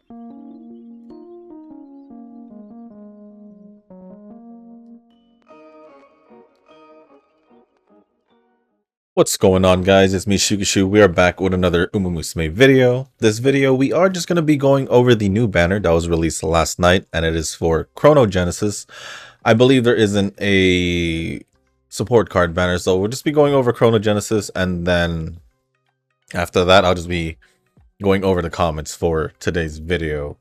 What's going on, guys? It's me, Shukishu. We are back with another Musume video. This video, we are just going to be going over the new banner that was released last night, and it is for Chrono Genesis. I believe there isn't a support card banner, so we'll just be going over Chrono Genesis, and then after that, I'll just be going over the comments for today's video.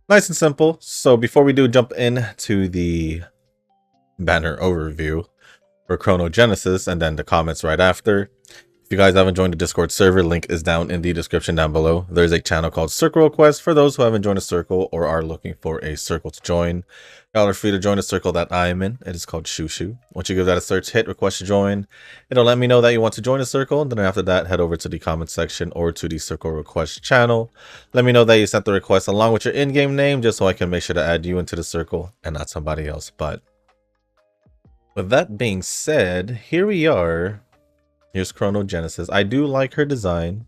Nice and simple. So before we do jump into the banner overview for Chrono Genesis and then the comments right after. If you guys haven't joined the Discord server, link is down in the description down below. There's a channel called Circle Request for those who haven't joined a circle or are looking for a circle to join. Y'all are free to join the circle that I am in. It is called Shushu. Once you give that a search, hit request to join. It'll let me know that you want to join a circle. Then after that, head over to the comment section or to the Circle Request channel. Let me know that you sent the request along with your in-game name just so I can make sure to add you into the circle and not somebody else. But with that being said, here we are. Here's Chrono Genesis. I do like her design,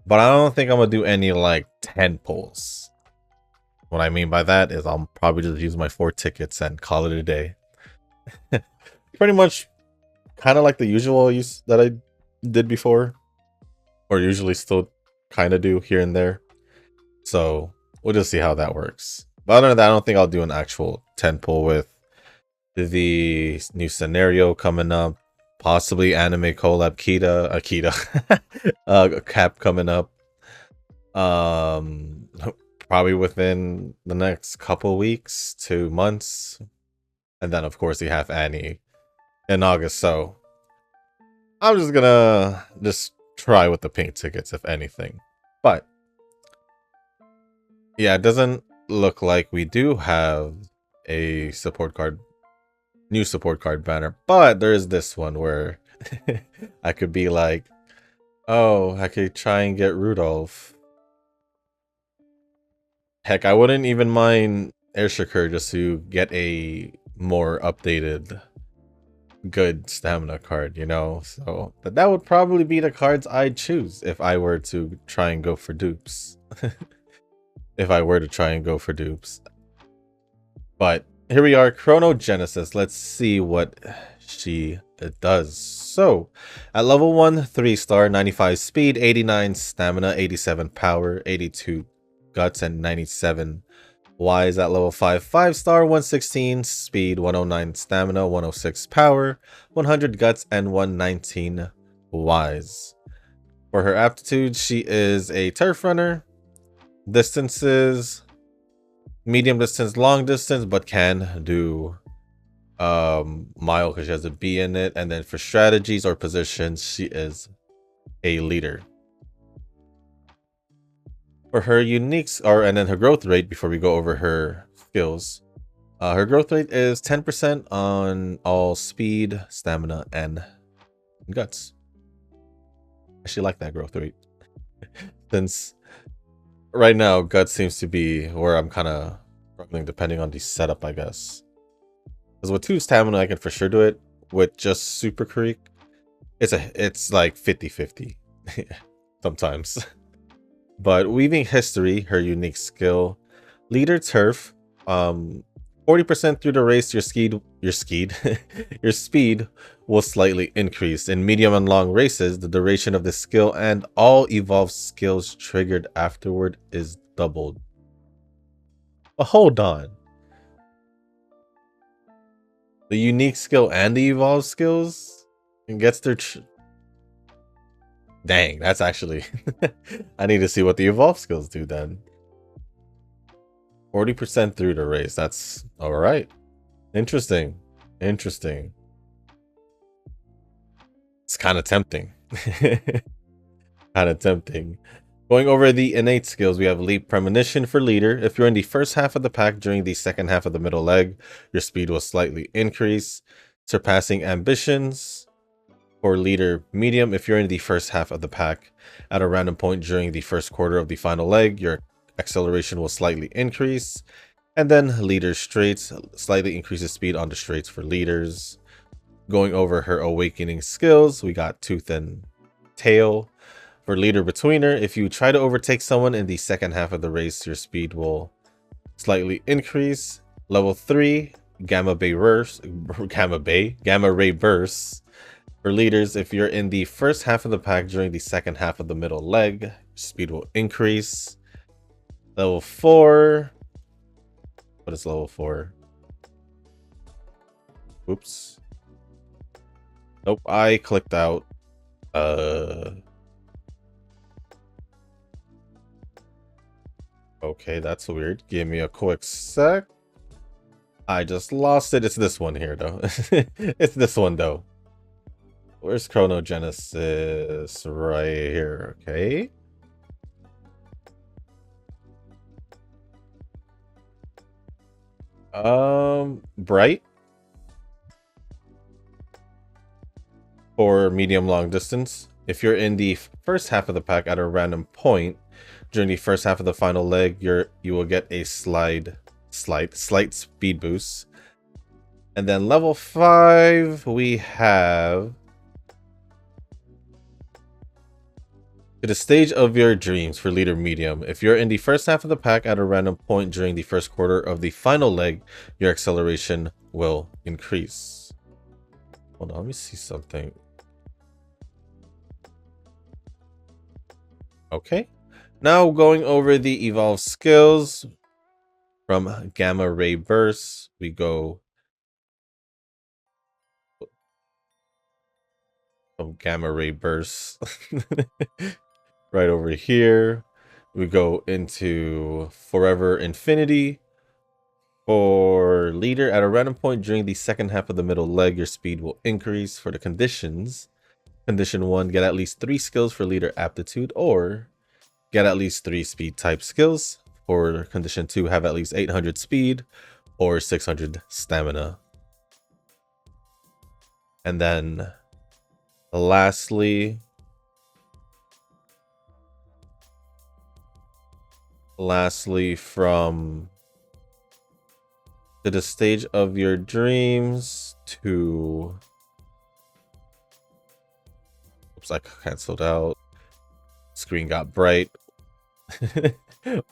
but I don't think I'm gonna do any like 10 pulls. What I mean by that is I'll probably just use my 4 tickets and call it a day. Pretty much kind of like the usual use that I did before, or usually still kind of do here and there. So we'll just see how that works. But other than that, I don't think I'll do an actual 10 pull with the new scenario coming up, possibly anime collab cap coming up, probably within the next couple weeks to months, and then of course you have Annie in August. So I'm just gonna try with the pink tickets if anything. But yeah, it doesn't look like we do have a new support card banner, but there is this one where I could be like, oh, I could try and get Rudolph. Heck, I wouldn't even mind Airshakir just to get a more updated good stamina card, you know? So that would probably be the cards I'd choose if I were to try and go for dupes. But here we are, Chrono Genesis. Let's see what she does. So, at level 1, 3-star, 95 speed, 89 stamina, 87 power, 82 guts, and 97 wise. At level 5, 5-star, 116 speed, 109 stamina, 106 power, 100 guts, and 119 wise. For her aptitude, she is a turf runner. Distances: medium distance, long distance, but can do mile because she has a B in it. And then for strategies or positions, she is a leader. For her uniques, and then her growth rate, before we go over her skills, her growth rate is 10% on all speed, stamina, and guts. I actually like that growth rate since right now guts seems to be where I'm kind of struggling depending on the setup, I guess. Because with 2 stamina I can for sure do it. With just Super Creek, it's like 50-50 sometimes. But weaving history, her unique skill, leader turf, 40% through the race, your speed will slightly increase. In medium and long races, the duration of the skill and all evolved skills triggered afterward is doubled. But hold on. The unique skill and the evolved skills gets their... Dang, that's actually... I need to see what the evolved skills do then. 40% through the race. That's alright. Interesting. It's kind of tempting. Going over the innate skills, we have Leap Premonition for leader. If you're in the first half of the pack during the second half of the middle leg, your speed will slightly increase. Surpassing Ambitions for leader medium. If you're in the first half of the pack at a random point during the first quarter of the final leg, your acceleration will slightly increase. And then leader straights, slightly increases speed on the straights for leaders. Going over her awakening skills, we got Tooth and Tail. For leader betweener, if you try to overtake someone in the second half of the race, your speed will slightly increase. Level 3, Gamma Ray Burst. For leaders, if you're in the first half of the pack during the second half of the middle leg, speed will increase. Level 4. What is level 4? Oops. Nope, I clicked out. Okay, that's weird. Give me a quick sec. I just lost it. It's this one here, though. It's this one, though. Where's Chrono Genesis? Right here, okay. Bright. For medium long distance. If you're in the first half of the pack at a random point during the first half of the final leg, you will get a slight speed boost. And then level 5, we have to the stage of your dreams for leader medium. If you're in the first half of the pack at a random point during the first quarter of the final leg, your acceleration will increase. Hold on, let me see something. Okay, now going over the evolved skills from Gamma Ray Burst, we go from Gamma Ray Burst right over here. We go into Forever Infinity. For leader, at a random point during the second half of the middle leg, your speed will increase. For the conditions, condition 1, get at least 3 skills for leader aptitude, or get at least 3 speed type skills. For condition 2, have at least 800 speed or 600 stamina. And then lastly from to the stage of your dreams to oops, I canceled out. Screen got bright.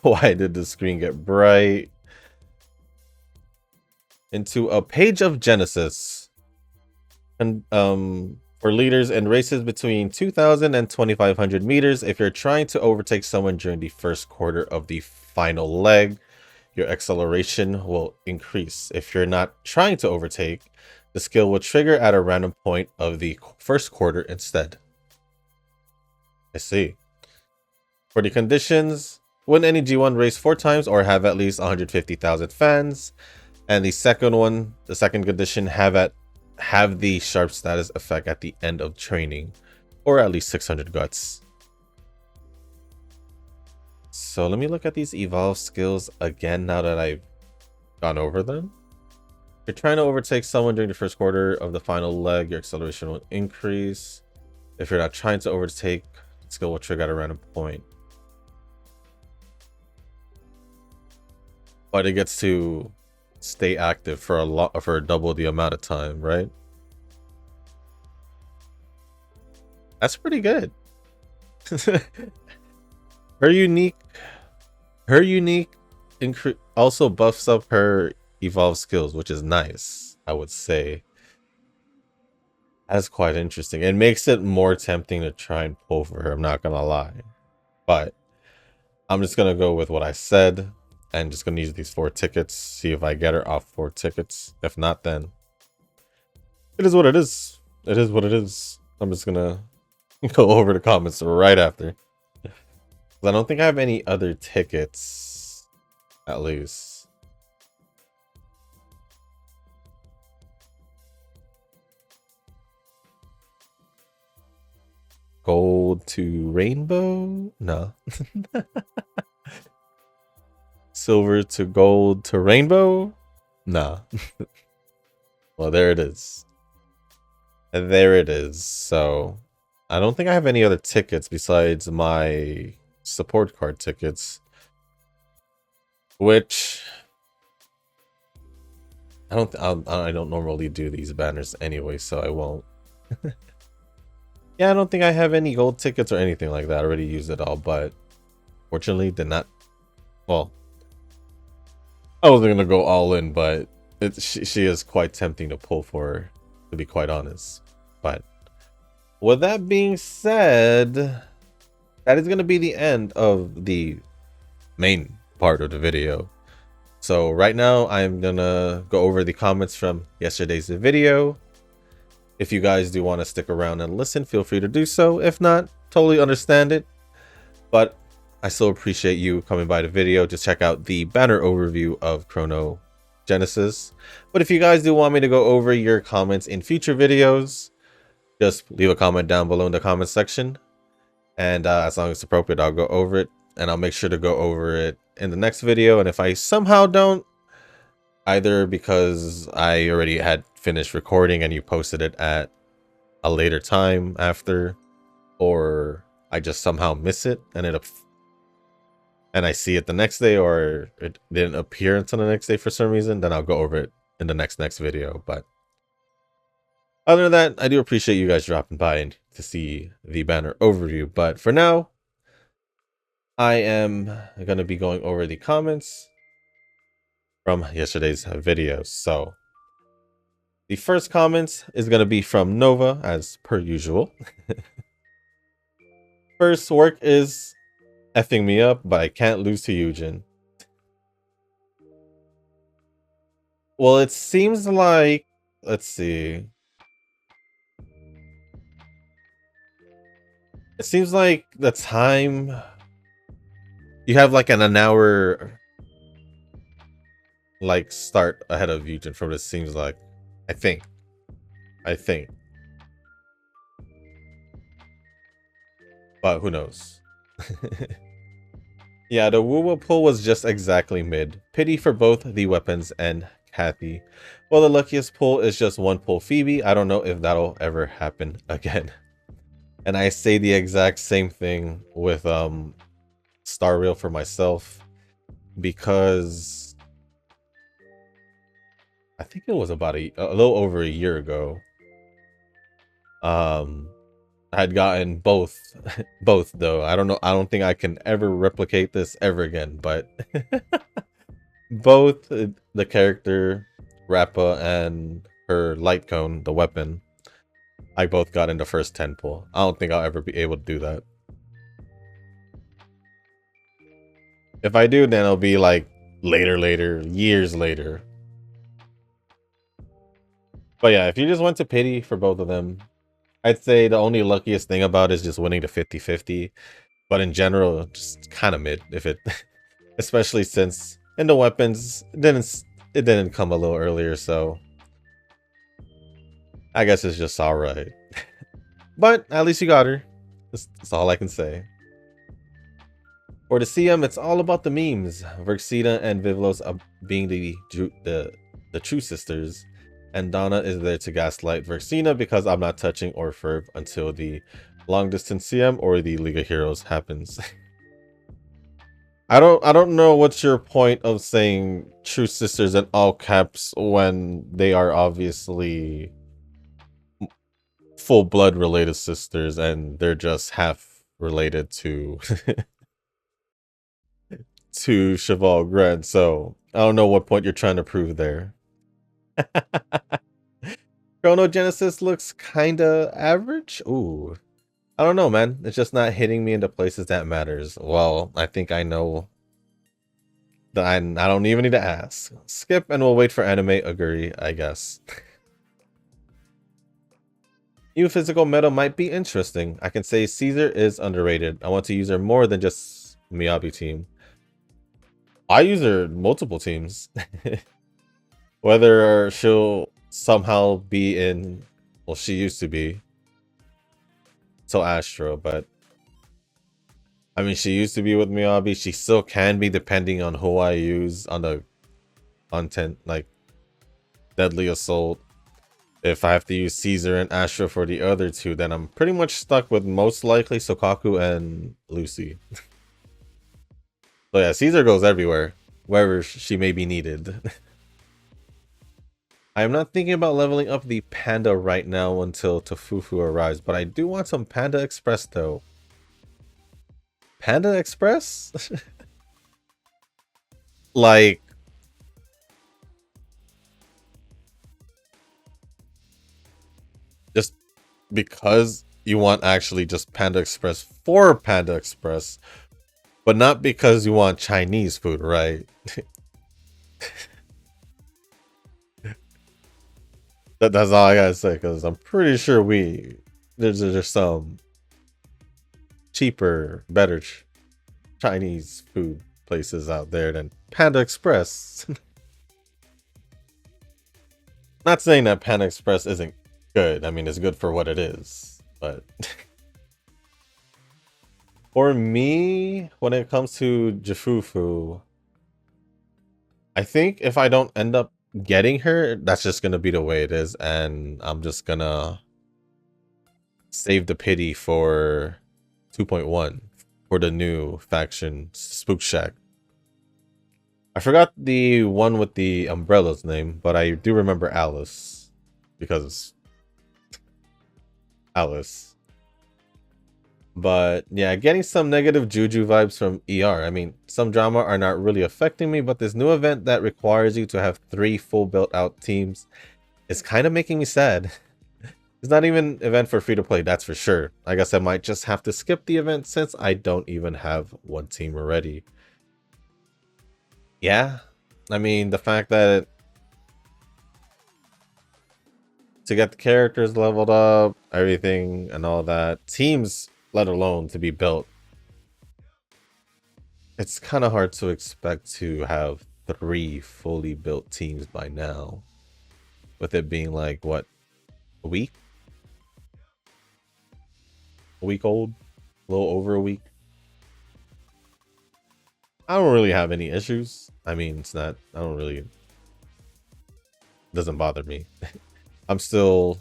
Why did the screen get bright? Into a page of Genesis. And for leaders in races between 2,000 and 2,500 meters, if you're trying to overtake someone during the first quarter of the final leg, your acceleration will increase. If you're not trying to overtake, the skill will trigger at a random point of the first quarter instead. I see. For the conditions, win any G1 race 4 times or have at least 150,000 fans. And the second condition, have the sharp status effect at the end of training, or at least 600 guts. So let me look at these evolve skills again now that I've gone over them. If you're trying to overtake someone during the first quarter of the final leg, your acceleration will increase. If you're not trying to overtake, the skill will trigger at a random point. But it gets to stay active for double the amount of time, right? That's pretty good. Her unique also buffs up her evolved skills, which is nice, I would say. That's quite interesting. It makes it more tempting to try and pull for her, I'm not gonna lie. But I'm just gonna go with what I said and just gonna use these 4 tickets, see if I get her off 4 tickets. If not, then it is what it is. It is what it is. I'm just gonna go over the comments right after. I don't think I have any other tickets, at least. Gold to rainbow? No. Silver to gold to rainbow? Nah. Well, there it is. There it is. So, I don't think I have any other tickets besides my support card tickets, which I don't normally do these banners anyway, so I won't. Yeah, I don't think I have any gold tickets or anything like that. I already used it all, but fortunately did not. Well, I wasn't gonna go all in, but she is quite tempting to pull for her, to be quite honest. But with that being said, that is gonna be the end of the main part of the video. So right now I'm gonna go over the comments from yesterday's video. If you guys do want to stick around and listen, feel free to do so. If not, totally understand it. But I still appreciate you coming by the video to check out the banner overview of Chrono Genesis. But if you guys do want me to go over your comments in future videos, just leave a comment down below in the comment section. And as long as it's appropriate, I'll go over it. And I'll make sure to go over it in the next video. And if I somehow don't, either because I already had finished recording and you posted it at a later time after, or I just somehow miss it and I see it the next day, or it didn't appear until the next day for some reason, then I'll go over it in the next video. But other than that, I do appreciate you guys dropping by to see the banner overview. But for now, I am going to be going over the comments from yesterday's videos. So the first comment is going to be from Nova, as per usual. First work is effing me up, but I can't lose to Eugen. Well, it seems like, let's see. It seems like the time you have like an hour like start ahead of Eugen from what it seems like. I think. But who knows? Yeah, the Woo pull was just exactly mid. Pity for both the weapons and Kathy. Well, the luckiest pull is just one pull Phoebe. I don't know if that'll ever happen again. And I say the exact same thing with Star Rail for myself, because I think it was about a little over a year ago. I had gotten both though. I don't know. I don't think I can ever replicate this ever again, but both the character Rappa and her light cone, the weapon, I both got in the first 10 pull. I don't think I'll ever be able to do that. If I do, then it'll be like later, years later. But yeah, if you just went to pity for both of them, I'd say the only luckiest thing about it is just winning the 50-50. But in general, just kind of mid, if it, especially since in the weapons it didn't come a little earlier, so I guess it's just all right. But at least you got her. That's all I can say. For the CM, it's all about the memes. Verxina and Vivlos being the true sisters, and Donna is there to gaslight Verxina because I'm not touching or Ferb until the long distance CM or the League of Heroes happens. I don't know what's your point of saying true sisters in all caps when they are obviously full blood related sisters and they're just half related to to Cheval Grant. So I don't know what point you're trying to prove there. Chrono Genesis looks kinda average. Ooh, I don't know, man. It's just not hitting me into places that matters. Well, I think I know that I don't even need to ask. Skip and we'll wait for anime. Agree, I guess. New physical meta might be interesting. I can say Caesar is underrated. I want to use her more than just Miyabi team. I use her multiple teams. Whether she'll somehow be in, well, she used to be till Astro, but I mean, she used to be with Miyabi. She still can be depending on who I use on the content, like Deadly Assault. If I have to use Caesar and Astro for the other two, then I'm pretty much stuck with most likely Sokaku and Lucy. So yeah, Caesar goes everywhere, wherever she may be needed. I'm not thinking about leveling up the Panda right now until Tofufu arrives, but I do want some Panda Express though. Panda Express? Like, just because you want actually just Panda Express for Panda Express, but not because you want Chinese food, right? That's all I gotta say, because I'm pretty sure there's some cheaper, better Chinese food places out there than Panda Express. Not saying that Panda Express isn't good. I mean, it's good for what it is, but for me, when it comes to Jifufu, I think if I don't end up getting her, that's just gonna be the way it is, and I'm just gonna save the pity for 2.1 for the new faction Spook Shack. I forgot the one with the umbrella's name, but I do remember Alice because Alice. But yeah, getting some negative juju vibes from ER. I mean, some drama are not really affecting me, but this new event that requires you to have 3 full built out teams is kind of making me sad. It's not even an event for free to play, that's for sure. I guess I might just have to skip the event since I don't even have one team already. Yeah, I mean, the fact that to get the characters leveled up, everything and all that, teams let alone to be built, it's kind of hard to expect to have 3 fully built teams by now, with it being like, what, a week old, a little over a week. I don't really have any issues. I mean, it's not, I don't really, it doesn't bother me. I'm still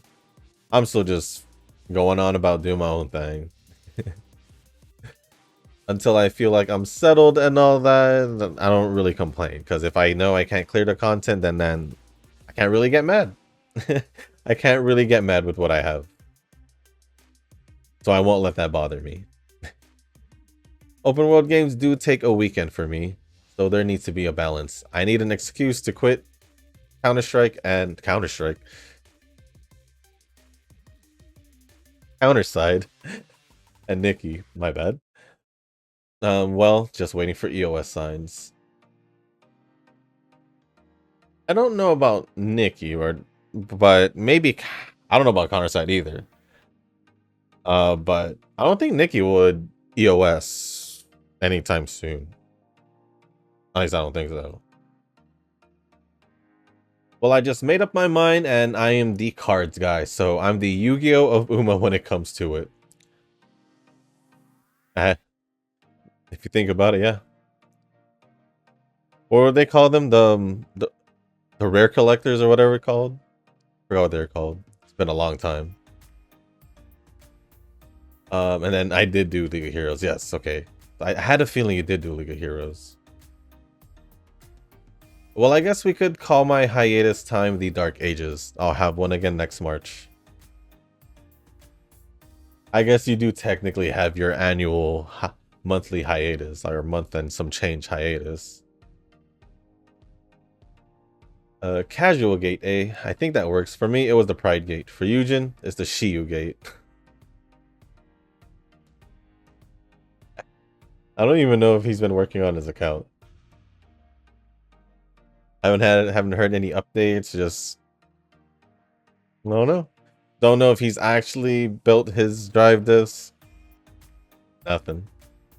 just going on about doing my own thing until I feel like I'm settled and all that. Then I don't really complain, because if I know I can't clear the content, then I can't really get mad. I can't really get mad with what I have, so I won't let that bother me. Open world games do take a weekend for me, so there needs to be a balance. I need an excuse to quit Counter-Strike and Counter-Strike. Counterside and Nikki, my bad. Well, just waiting for EOS signs. I don't know about Nikki, but maybe I don't know about Counterside either. But I don't think Nikki would EOS anytime soon. At least I don't think so. Well, I just made up my mind, and I am the cards guy, so I'm the Yu-Gi-Oh of Uma when it comes to it. If you think about it, yeah. Or they call them the rare collectors or whatever it's called. I forgot what they're called. It's been a long time. And then I did do League of Heroes. Yes, okay. I had a feeling you did do League of Heroes. Well, I guess we could call my hiatus time the Dark Ages. I'll have one again next March. I guess you do technically have your annual monthly hiatus, or month and some change hiatus. Casual gate, eh? I think that works. For me, it was the Pride gate. For Eugen, it's the Shiyu gate. I don't even know if he's been working on his account. I haven't heard any updates. Just don't know. Don't know if he's actually built his drive disc. Nothing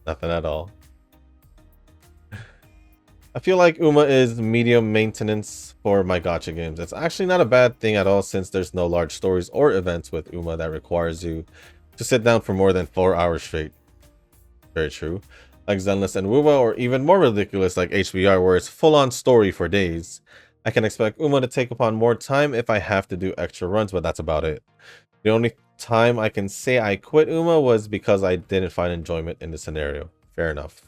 at all. I feel like Uma is medium maintenance for my gacha games. It's actually not a bad thing at all, since there's no large stories or events with Uma that requires you to sit down for more than 4 hours straight. Very true. Like Zenless and Wuwa, or even more ridiculous like HBR, where it's full-on story for days. I can expect Uma to take upon more time if I have to do extra runs, but that's about it. The only time I can say I quit Uma was because I didn't find enjoyment in the scenario. Fair enough.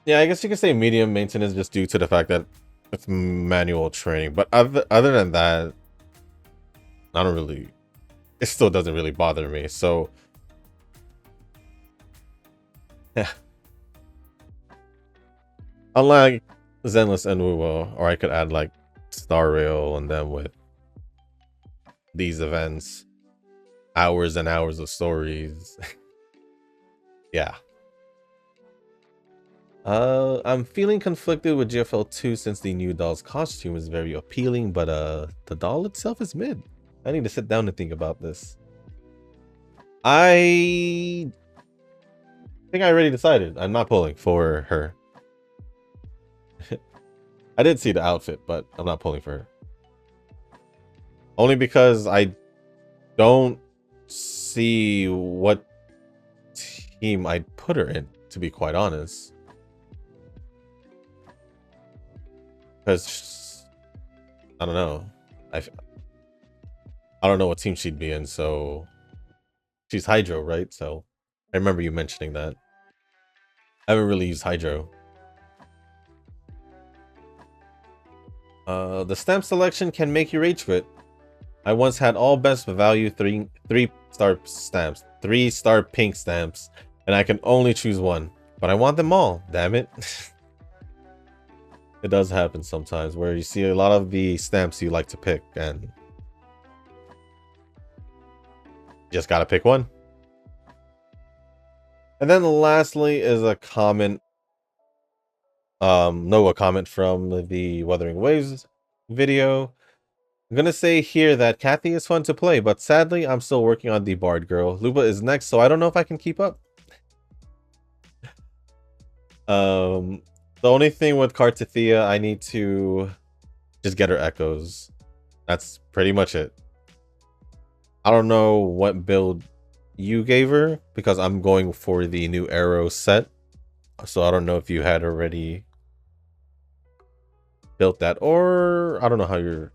Yeah, I guess you could say medium maintenance just due to the fact that It's manual training, but other than that, I don't really. It still doesn't really bother me. So, yeah. Unlike Zenless and Wuwo, or I could add like Star Rail, and then with these events, hours and hours of stories. Yeah. I'm feeling conflicted with GFL 2 since the new doll's costume is very appealing, but the doll itself is mid. I need to sit down and think about this. I think I already decided. I'm not pulling for her. I did see the outfit, but I'm not pulling for her. Only because I don't see what team I'd put her in, to be quite honest. Because I don't know. I don't know what team she'd be in, so she's Hydro, right? So I remember you mentioning that. I haven't really used Hydro. The stamp selection can make you rage quit. I once had all best value three-star stamps, 3-star pink stamps, and I can only choose one. But I want them all, damn it. It does happen sometimes where you see a lot of the stamps you like to pick and you just gotta pick one. And then lastly is a comment, a comment from the Wuthering Waves video. I'm gonna say here that Kathy is fun to play, but sadly I'm still working on the Bard girl. Lupa is next, so I don't know if I can keep up. The only thing with Kartathea, I need to just get her echoes. That's pretty much it. I don't know what build you gave her because I'm going for the new arrow set. So I don't know if you had already built that, or I don't know how you're.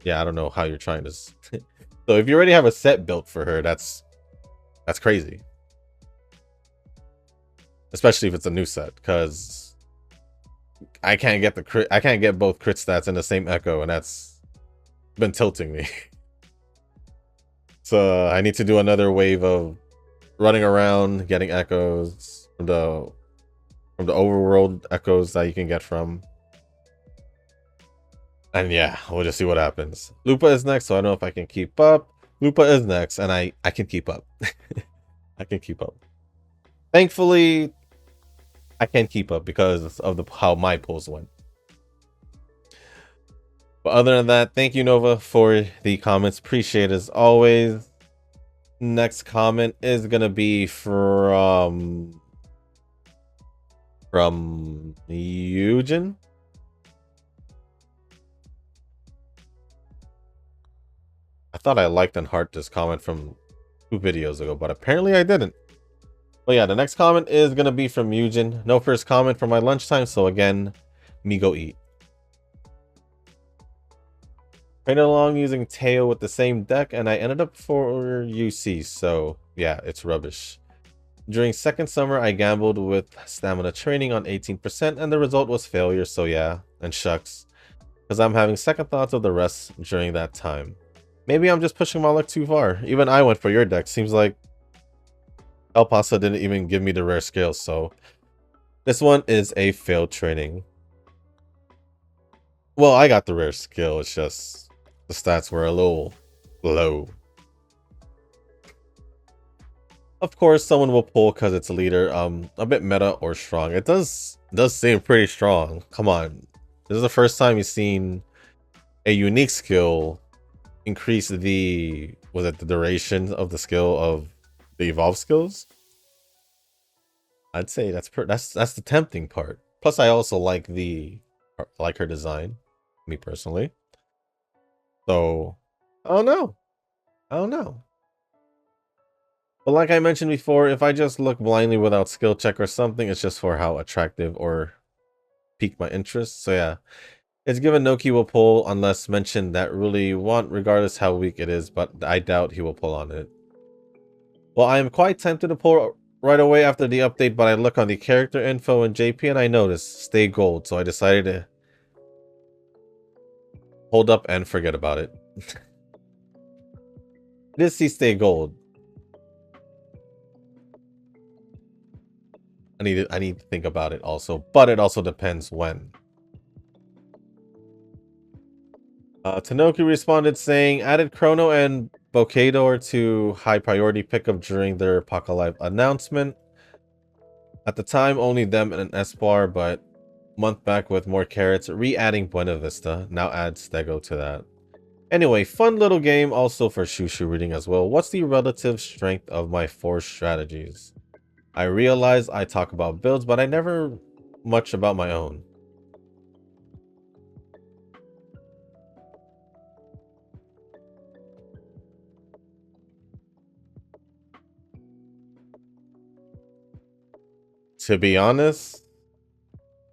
Yeah, I don't know how you're trying to. So if you already have a set built for her, that's crazy. Especially if it's a new set, because I can't get the crit. I can't get both crit stats in the same echo, and that's been tilting me. So I need to do another wave of running around, getting echoes from the overworld echoes that you can get from. And yeah, we'll just see what happens. Lupa is next, so I don't know if I can keep up. Lupa is next, and I can keep up. I can keep up. Thankfully, I can keep up because of how my pulls went. But other than that, thank you, Nova, for the comments. Appreciate it as always. Next comment is gonna be from Eugen. I thought I liked and heart this comment from 2 videos ago, but apparently I didn't. But yeah, the next comment is gonna be from Eugen. No first comment for my lunchtime, so again, me go eat. Played along using Teo with the same deck, and I ended up for UC, so yeah, it's rubbish. During second summer, I gambled with stamina training on 18%, and the result was failure, so yeah, and shucks. Because I'm having second thoughts of the rest during that time. Maybe I'm just pushing my luck too far. Even I went for your deck. Seems like El Paso didn't even give me the rare skill, so this one is a failed training. Well, I got the rare skill, it's just the stats were a little low. Of course, someone will pull because it's a leader. A bit meta or strong. It does seem pretty strong. Come on, this is the first time you've seen a unique skill increase the the duration of the skill of the evolved skills. I'd say that's the tempting part. Plus, I also like her design, me personally. So I don't know. But like I mentioned before, if I just look blindly without skill check or something, it's just for how attractive or pique my interest. So yeah, it's given Noki will pull unless mentioned that really want, regardless how weak it is, but I doubt he will pull on it. Well, I am quite tempted to pull right away after the update, but I look on the character info in JP and I notice stay gold, so I decided to Hold up and forget about it. This see stay gold. I need to think about it also, but it also depends when. Tanoki responded saying, added Chrono and Bokador to high priority pickup during their Apocalypse announcement. At the time, only them and an Espoir, but month back with more carrots, re-adding Buena Vista. Now add Stego to that. Anyway, fun little game also for Shushu reading as well. What's the relative strength of my 4 strategies? I realize I talk about builds, but I never much about my own. To be honest,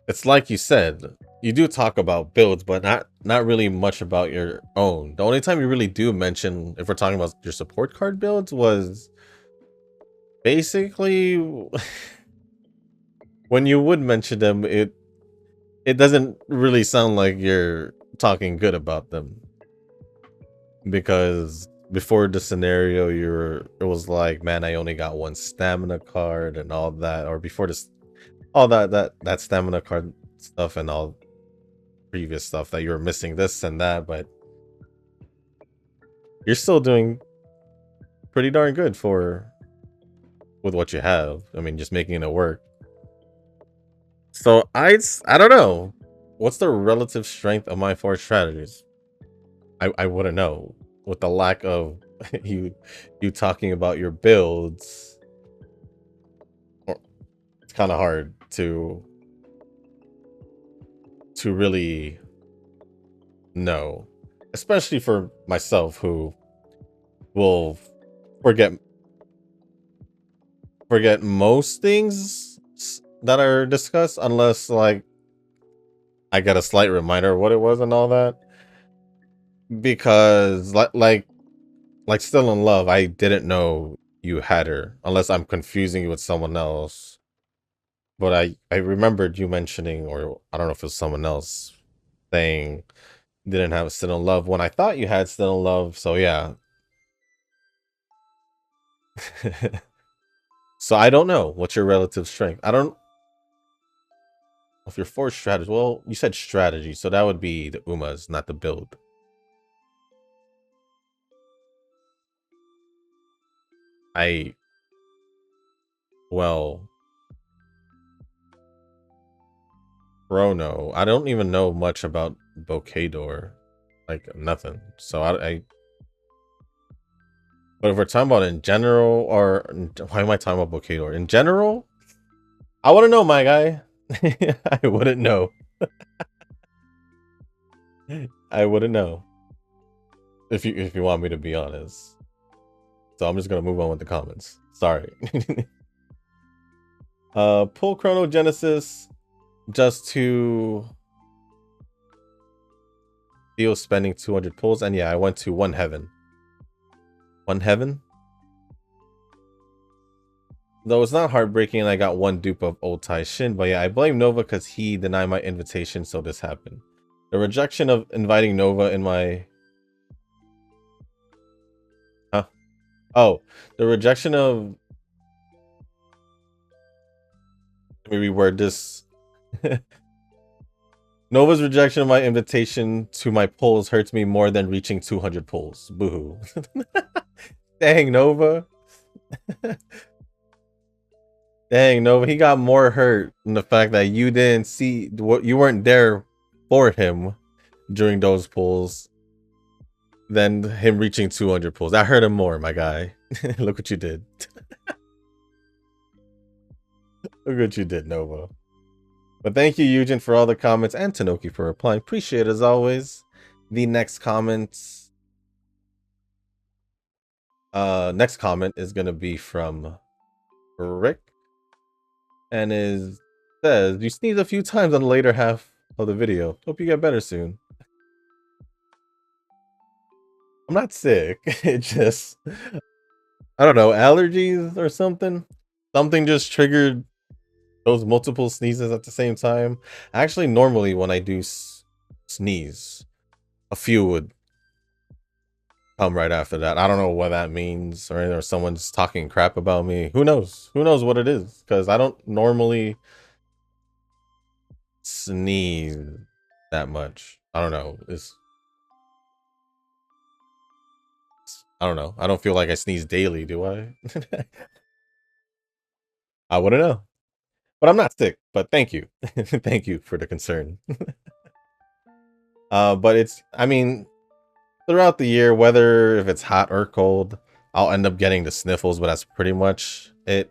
it's like you said, you do talk about builds, but not really much about your own. The only time you really do mention, if we're talking about your support card builds, was basically when you would mention them, it doesn't really sound like you're talking good about them. Because before the scenario, it was like, man, I only got 1 stamina card and all that, or before this, all that stamina card stuff and all previous stuff that you were missing this and that, but you're still doing pretty darn good for with what you have. I mean, just making it work. So I don't know. What's the relative strength of my 4 strategies? I wouldn't know with the lack of you talking about your builds. It's kind of hard to really know, especially for myself who will forget most things that are discussed unless like I get a slight reminder of what it was and all that. Because like Still in Love, I didn't know you had her unless I'm confusing you with someone else. But I remembered you mentioning, or I don't know if it was someone else saying didn't have Still in Love when I thought you had Still in Love. So yeah. So I don't know what's your relative strength. I don't. If you're 4 strategy, well, you said strategy, so that would be the Umas, not the build. Well, Chrono. I don't even know much about Bokador, like nothing. So but if we're talking about in general, or why am I talking about Bokador? In general, I wouldn't know, my guy. I wouldn't know. I wouldn't know. If you want me to be honest. So I'm just gonna move on with the comments. Sorry. Pull Chrono Genesis just to deal spending 200 pulls, and yeah, I went to 1 heaven. 1 heaven? Though it's not heartbreaking and I got 1 dupe of Old Tai Shin, but yeah, I blame Nova because he denied my invitation, so this happened. The rejection of inviting Nova in my... Huh? Oh, the rejection of... Let me reword this. Nova's rejection of my invitation to my polls hurts me more than reaching 200 polls. Boo-hoo. Dang, Nova. Dang, Nova, he got more hurt in the fact that you didn't see what you weren't there for him during those pulls than him reaching 200 pulls. That hurt him more, my guy. Look what you did. Look what you did, Nova. But thank you, Eugen, for all the comments, and Tanoki for replying. Appreciate it as always. The next comments. Next comment is gonna be from Rick. And says, you sneeze a few times on the later half of the video. Hope you get better soon. I'm not sick. It just, I don't know, allergies or something. Something just triggered those multiple sneezes at the same time. Actually, normally when I do sneeze, a few would come right after that. I don't know what that means, or someone's talking crap about me. Who knows? Who knows what it is? Because I don't normally sneeze that much. I don't know. I don't know. I don't feel like I sneeze daily, do I? I wouldn't know. But I'm not sick. But thank you. Thank you for the concern. But I mean, throughout the year, whether if it's hot or cold, I'll end up getting the sniffles, but that's pretty much it.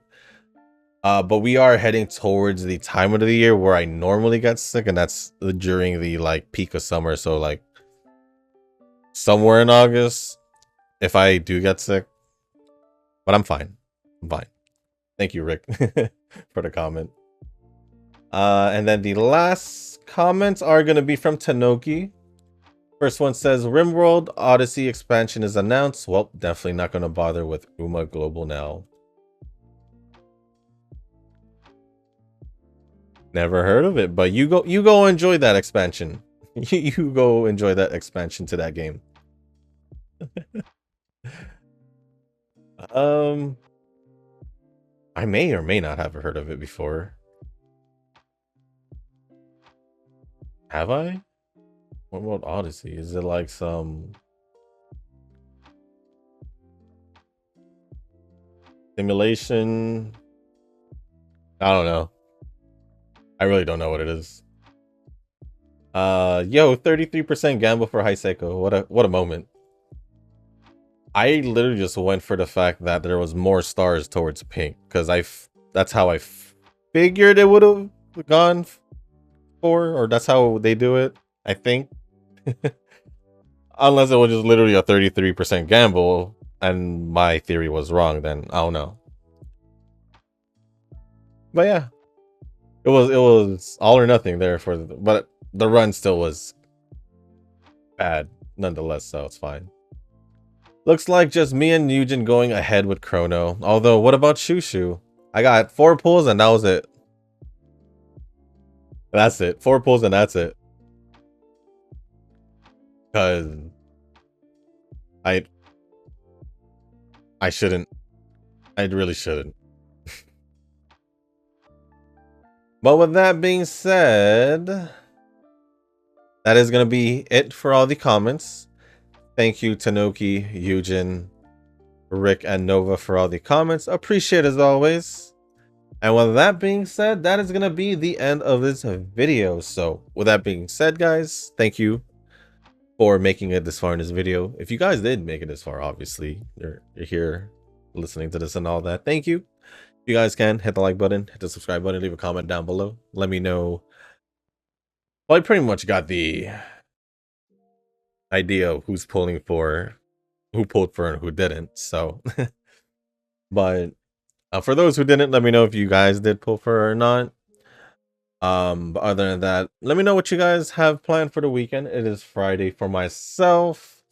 But we are heading towards the time of the year where I normally get sick, and that's during the like peak of summer. So like somewhere in August, if I do get sick, but I'm fine. I'm fine. Thank you, Rick, for the comment. And then the last comments are going to be from Tanoki. First one says, RimWorld Odyssey expansion is announced. Well, definitely not going to bother with UMA Global now. Never heard of it, but you go enjoy that expansion. You go enjoy that expansion to that game. I may or may not have heard of it before. Have I? What about Odyssey? Is it like some simulation? I don't know. I really don't know what it is. Yo, 33% gamble for High Seiko. What a moment. I literally just went for the fact that there was more stars towards pink because that's how I figured it would have gone for, or that's how they do it, I think. Unless it was just literally a 33% gamble and my theory was wrong, then I don't know. But yeah, it was all or nothing there but the run still was bad nonetheless, so it's fine. Looks like just me and Eugen going ahead with Chrono. Although, what about Shushu? I got 4 pulls and that was it. That's it. 4 pulls and that's it. Cause I shouldn't. I really shouldn't. But with that being said, that is going to be it for all the comments. Thank you, Tanoki, Eugen, Rick, and Nova for all the comments. Appreciate it as always. And with that being said, that is going to be the end of this video. So with that being said, guys, thank you for making it this far in this video. If you guys did make it this far, obviously, you're here listening to this and all that. Thank you. If you guys can, hit the like button, hit the subscribe button, leave a comment down below. Let me know. Well, I pretty much got the idea of who pulled for and who didn't. So, but for those who didn't, let me know if you guys did pull for or not. But other than that, let me know what you guys have planned for the weekend. It is Friday for myself.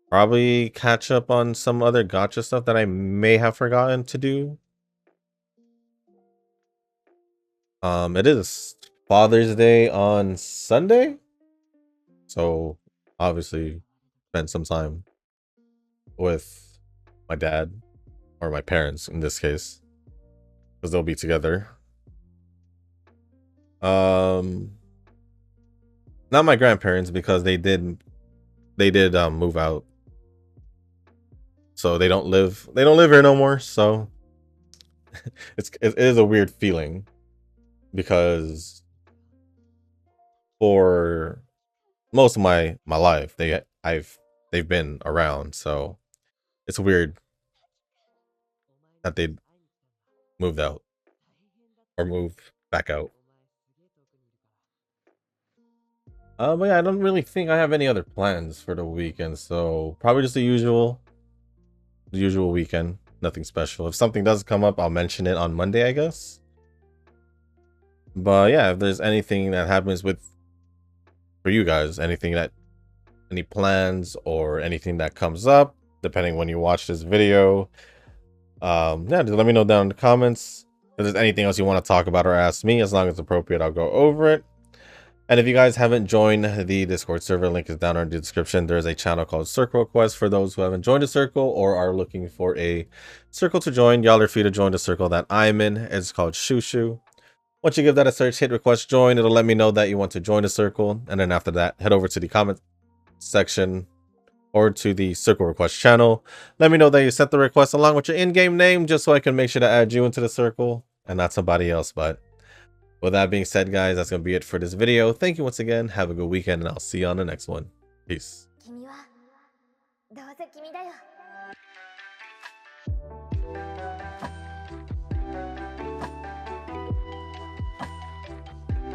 Probably catch up on some other gacha stuff that I may have forgotten to do. It is Father's Day on Sunday, so obviously spend some time with my dad or my parents in this case, because they'll be together. Not my grandparents, because they did move out, so they don't live here no more. So it is a weird feeling, because for most of my life they've been around, so it's weird that they moved out or move back out. But yeah, I don't really think I have any other plans for the weekend, so probably just the usual weekend. Nothing special. If something does come up, I'll mention it on Monday, I guess. But yeah, if there's anything that happens for you guys, any plans or anything that comes up, depending when you watch this video, yeah, just let me know down in the comments. If there's anything else you want to talk about or ask me, as long as it's appropriate, I'll go over it. And if you guys haven't joined the Discord server, link is down in the description. There's a channel called Circle Request for those who haven't joined a circle or are looking for a circle to join. Y'all are free to join the circle that I'm in. It's called Shushu. Once you give that a search, hit request join. It'll let me know that you want to join the circle. And then after that, head over to the comment section or to the Circle Request channel. Let me know that you sent the request along with your in-game name just so I can make sure to add you into the circle and not somebody else. But with that being said, guys, that's going to be it for this video. Thank you once again. Have a good weekend, and I'll see you on the next one. Peace.